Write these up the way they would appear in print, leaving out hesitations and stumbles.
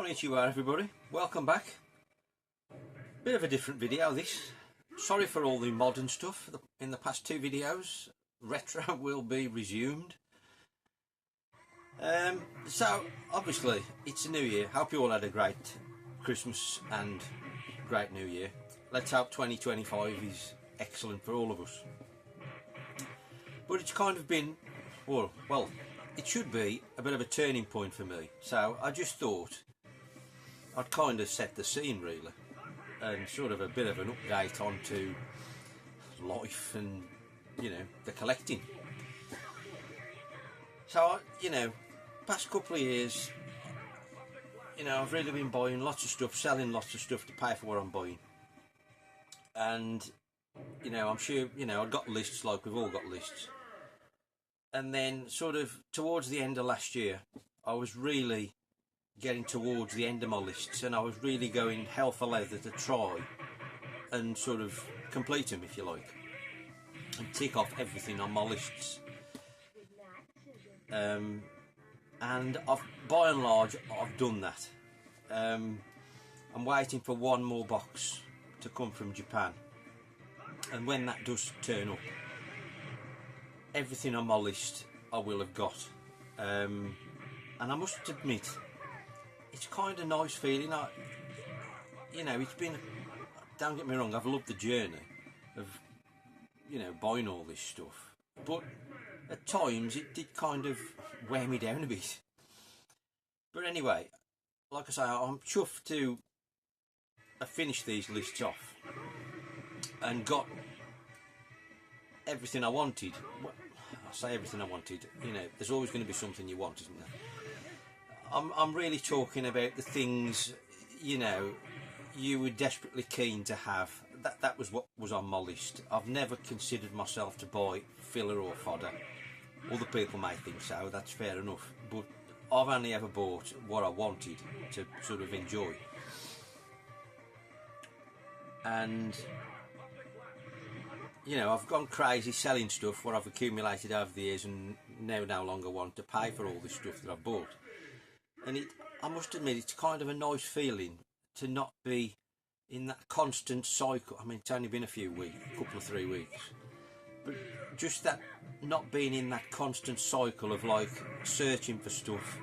Konnichiwa everybody, welcome back. Bit of a different video this. Sorry for all the modern stuff in the past two videos. Retro will be resumed. So obviously it's a new year. Hope you all had a great Christmas and great new year. Let's hope 2025 is excellent for all of us. But it's kind of been, well, it should be a bit of a turning point for me. So I just thought I'd kind of set the scene really, and sort of a bit of an update onto life and, you know, the collecting. So, you know, past couple of years, you know, I've really been buying lots of stuff, selling lots of stuff to pay for what I'm buying. And, you know, I'm sure, you know, I've got lists like we've all got lists. And then sort of towards the end of last year, I was really getting towards the end of my lists, and I was really going hell for leather to try and sort of complete them, if you like, and tick off everything on my lists. And by and large I've done that. I'm waiting for one more box to come from Japan, and when that does turn up, everything on my list I will have got. And I must admit, it's kind of nice feeling. You know, it's been, don't get me wrong, I've loved the journey of, you know, buying all this stuff, but at times it did kind of wear me down a bit. But anyway, like I say, I'm chuffed to have finished these lists off and got everything I wanted. Well, I say everything I wanted, you know, there's always going to be something you want, isn't there? I'm really talking about the things, you know, you were desperately keen to have. That was what was on my list. I've never considered myself to buy filler or fodder. Other people may think so, that's fair enough, but I've only ever bought what I wanted to sort of enjoy. And, you know, I've gone crazy selling stuff what I've accumulated over the years, and now no longer want to pay for all this stuff that I've bought. And I must admit, it's kind of a nice feeling to not be in that constant cycle. I mean, it's only been a few weeks, a couple of 3 weeks, but just that, not being in that constant cycle of like searching for stuff,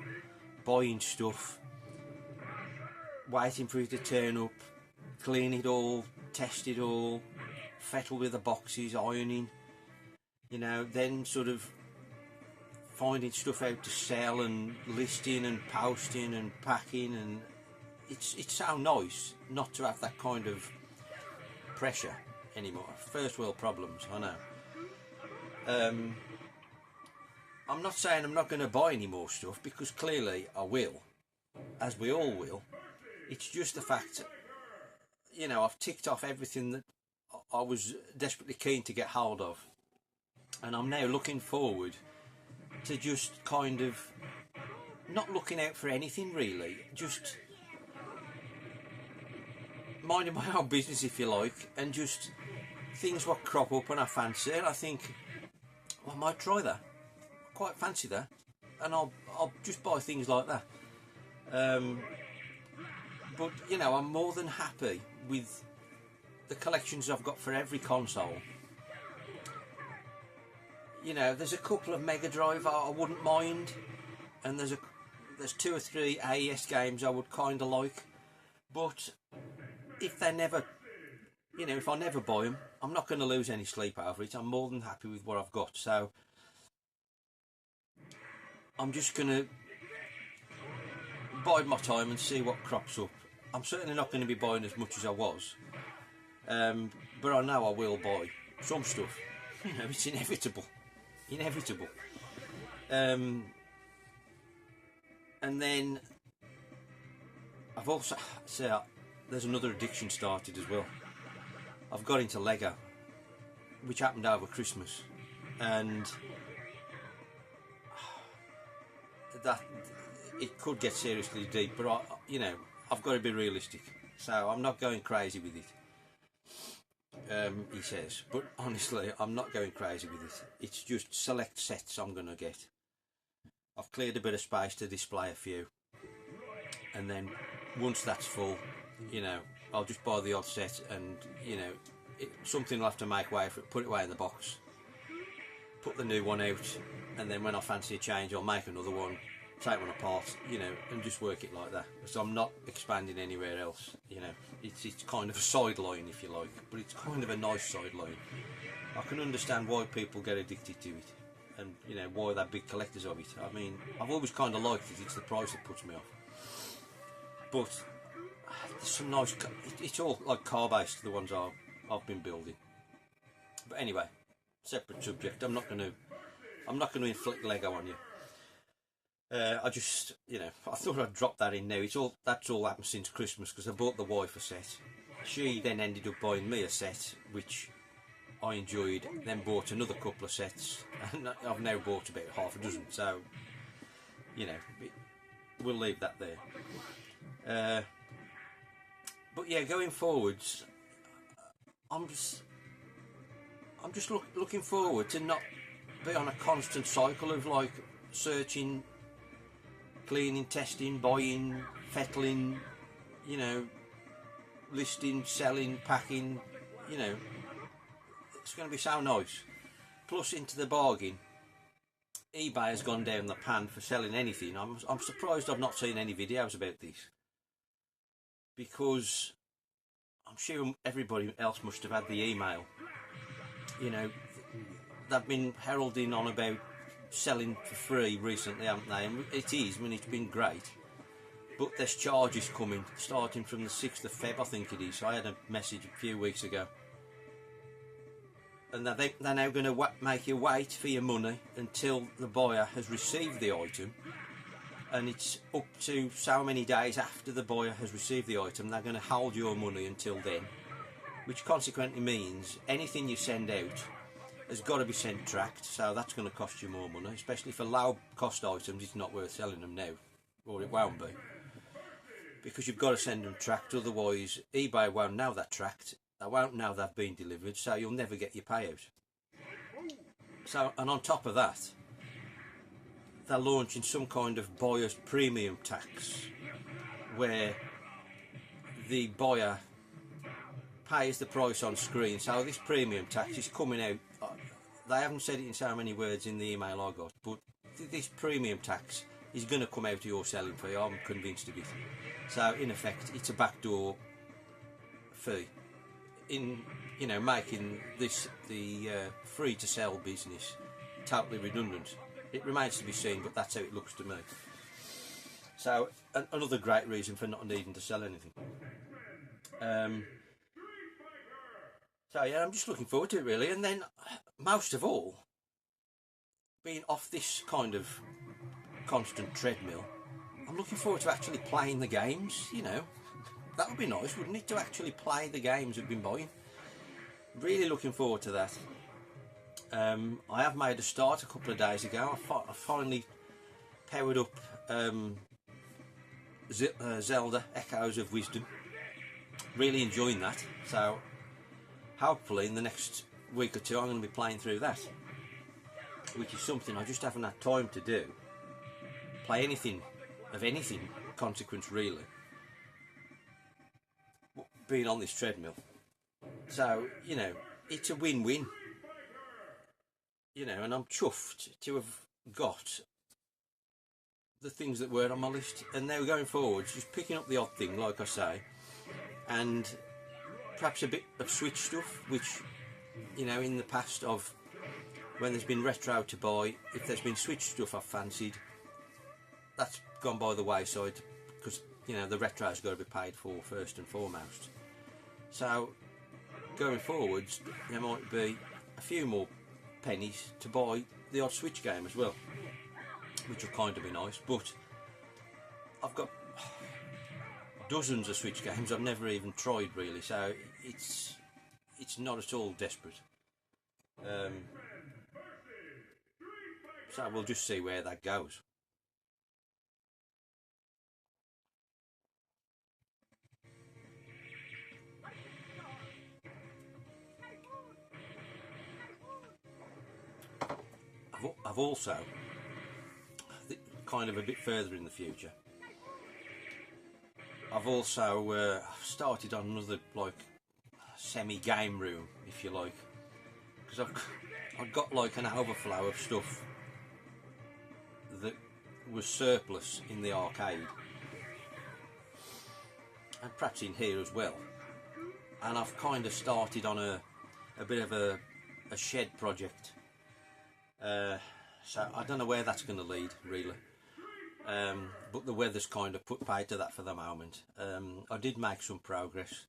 buying stuff, waiting for it to turn up, clean it all, test it all, fettle with the boxes, ironing, you know, then sort of finding stuff out to sell and listing and posting and packing, and it's so nice not to have that kind of pressure anymore. First world problems, I know. I'm not saying I'm not going to buy any more stuff, because clearly I will, as we all will. It's just the fact that, you know, I've ticked off everything that I was desperately keen to get hold of, and I'm now looking forward to just kind of not looking out for anything really, just minding my own business, if you like, and just things what crop up and I fancy it. I think, well, I might try that. I quite fancy that, and I'll just buy things like that. But you know, I'm more than happy with the collections I've got for every console. You know, there's a couple of Mega Drive I wouldn't mind, and there's 2 or 3 AES games I would kind of like, but if they never, you know, if I never buy them, I'm not going to lose any sleep over it. I'm more than happy with what I've got, so I'm just going to bide my time and see what crops up. I'm certainly not going to be buying as much as I was, but I know I will buy some stuff. You know, it's inevitable. And then I've also, there's another addiction started as well. I've got into Lego, which happened over Christmas, and that it could get seriously deep, but you know, I've got to be realistic, so I'm not going crazy with it. He says, but honestly, I'm not going crazy with it. It's just select sets I'm going to get. I've cleared a bit of space to display a few, and then once that's full, you know, I'll just buy the odd set, and you know, something will have to make way for it, put it away in the box, put the new one out, and then when I fancy a change I'll make another one, take one apart, you know, and just work it like that. So I'm not expanding anywhere else, you know. It's kind of a sideline, if you like, but it's kind of a nice sideline. I can understand why people get addicted to it, and you know, why they're big collectors of it. I mean, I've always kind of liked it. It's the price that puts me off. But there's some nice. It's all like car based, the ones I've been building. But anyway, separate subject. I'm not going to inflict Lego on you. I just, you know, I thought I'd drop that in now. That's all happened since Christmas, because I bought the wife a set. She then ended up buying me a set, which I enjoyed. Then bought another couple of sets, and I've now bought about half a dozen. So, you know, we'll leave that there. But yeah, going forwards, I'm just looking forward to not be on a constant cycle of like searching, cleaning, testing, buying, fettling, you know, listing, selling, packing, you know. It's going to be so nice. Plus, into the bargain, eBay has gone down the pan for selling anything. I'm surprised I've not seen any videos about this, because I'm sure everybody else must have had the email. You know, they've been heralding on about selling for free recently, haven't they? And it is, I mean, it's been great. But there's charges coming, starting from the 6th of Feb, I think it is. I had a message a few weeks ago. And they're now going to make you wait for your money until the buyer has received the item. And it's up to so many days after the buyer has received the item, they're going to hold your money until then. Which consequently means anything you send out has got to be sent tracked, so that's going to cost you more money, especially for low cost items. It's not worth selling them now, or it won't be, because you've got to send them tracked. Otherwise eBay won't know they're tracked, they won't know they've been delivered, so you'll never get your payout. So, and on top of that, they're launching some kind of buyer's premium tax, where the buyer pays the price on screen. So this premium tax is coming out. They haven't said it in so many words in the email I got, but this premium tax is going to come out of your selling fee. I'm convinced of it. So in effect, it's a backdoor fee in, you know, making this the free to sell business totally redundant. It remains to be seen, but that's how it looks to me. So another great reason for not needing to sell anything. So yeah, I'm just looking forward to it really. And then most of all, being off this kind of constant treadmill, I'm looking forward to actually playing the games, you know. That would be nice, wouldn't it, to actually play the games we've been buying. Really looking forward to that. I have made a start a couple of days ago. I finally powered up Zelda Echoes of Wisdom. Really enjoying that. So hopefully in the next week or two I'm going to be playing through that, which is something I just haven't had time to do. Play anything of anything consequence really, being on this treadmill. So, you know, it's a win-win, you know, and I'm chuffed to have got the things that were on my list. And now going forward, just picking up the odd thing, like I say, and perhaps a bit of Switch stuff, which, you know, in the past of when there's been retro to buy, if there's been Switch stuff I've fancied, that's gone by the wayside, because, you know, the retro's got to be paid for first and foremost. So going forwards, there might be a few more pennies to buy the odd Switch game as well, which will kind of be nice. But I've got dozens of Switch games I've never even tried really, so it's not at all desperate. So we'll just see where that goes. I've also, kind of a bit further in the future, I've also started on another like semi-game room, if you like, because I've got like an overflow of stuff that was surplus in the arcade, and perhaps in here as well. And I've kind of started on a bit of a shed project. So I don't know where that's going to lead, really. But the weather's kind of put paid to that for the moment. I did make some progress.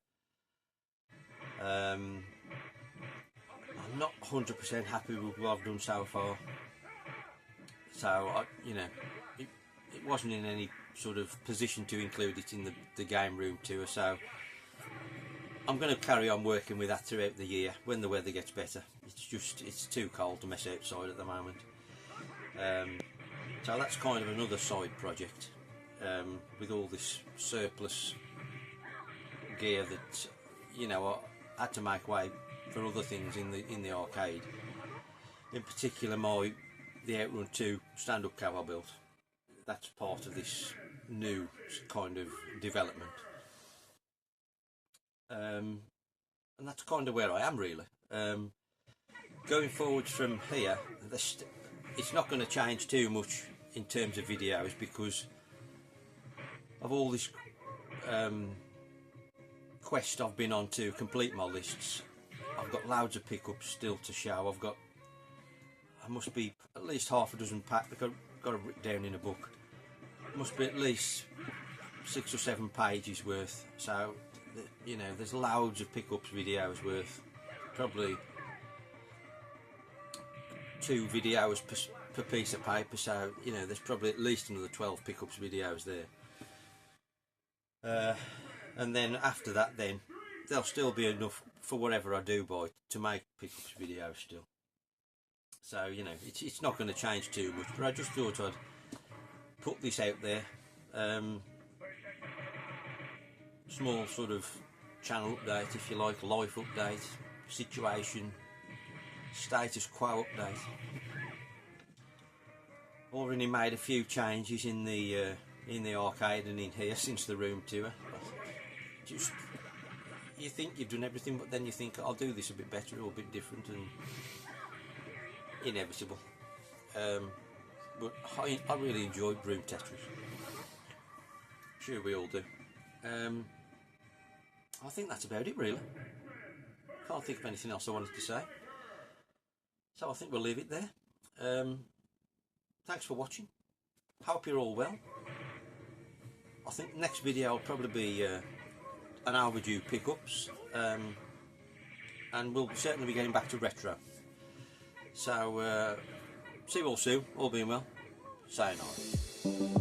I'm not 100% happy with what I've done so far. So, it wasn't in any sort of position to include it in the game room tour. So I'm going to carry on working with that throughout the year when the weather gets better. It's too cold to mess outside at the moment. So that's kind of another side project, with all this surplus gear that I had to make way for other things in the arcade. In particular, the Outrun 2 stand-up car I built. That's part of this new kind of development, and that's kind of where I am, really. Going forwards from here, it's not going to change too much in terms of videos, because of all this quest I've been on to complete my lists. I've got loads of pickups still to show. I must be at least half a dozen packs. I've got it written down in a book. Must be at least 6 or 7 pages worth. So there's loads of pickups videos worth. Probably 2 videos per piece of paper, so there's probably at least another 12 pickups videos there, and then after that, then there'll still be enough for whatever I do buy to make pickups videos still. So it's not going to change too much, but I just thought I'd put this out there. Small sort of channel update, if you like, life update, situation, status quo update. Already made a few changes in the arcade and in here since the room tour. Just, you think you've done everything, but then you think I'll do this a bit better or a bit different, and inevitable. But I really enjoyed Room Tetris. Sure we all do. I think that's about it, really. Can't think of anything else I wanted to say. So I think we'll leave it there. Thanks for watching. Hope you're all well. I think the next video will probably be an overdue pickups, and we'll certainly be getting back to retro. So see you all soon, all being well. Sayonara.